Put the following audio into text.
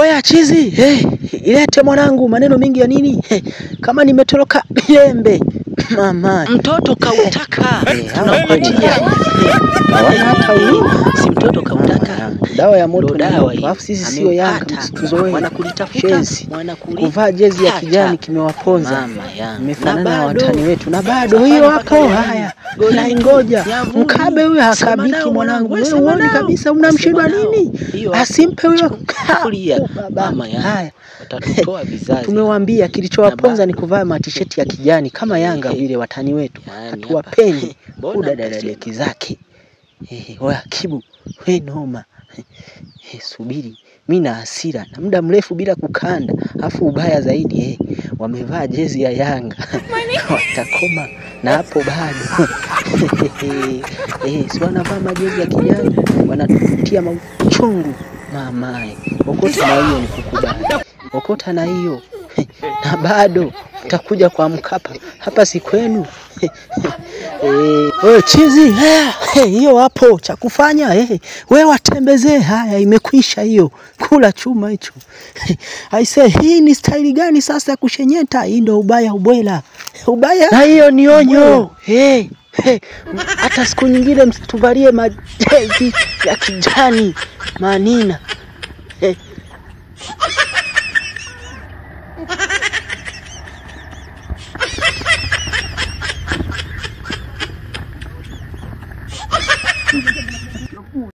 Oya chizi, ilete mwanangu, maneno mingi ya nini? Kama nimetoroka Biembe. Mama, mtoto kautaka. Tunampatia. hawana hata huruma. Si mtoto kautaka. Dawa ya moto ni dawa. moto. Alafu sisi sio Yanga, tuzoee. Wanakulitafuta, Kuvaa jezi ya kijani kimewaponza. Imefanana na watani wetu. Na bado hiyo hapo. Haya. Na ngoja. Mkabe huyo hakabiki mwanangu. Wewe uone kabisa unamshindwa nini? Asimpe huyo. Mama ya. Haya. Watatutoa vizazi. Tumewaambia kilichowaponza ni kuvaa matisheti ya kijani kama Yanga vile watani wetu. Hatuwapendi. Udadadeki zake. Oya Kibu, we noma. Subiri, mimi na hasira na muda mrefu bila kukanda. Afu ubaya zaidi wamevaa jezi ya Yanga. Watakoma na hapo bado. Si wanavaa majezi ya kijani, wanatutia machungu mamae. Okota na hiyo nikukubali. Okota na hiyo. Na bado utakuja kwa Mkapa. Hapa si kwenu. Wewe chizi, hiyo hapo cha kufanya wewe watembezee. Haya, imekwisha hiyo. Kula chuma hicho. I say hii ni style gani sasa ya kushenyeta? Hii ndio ubaya ubwela. Ubaya. Na hiyo ni onyo. Hata siku nyingine msituvalie majezi ya kijani manina.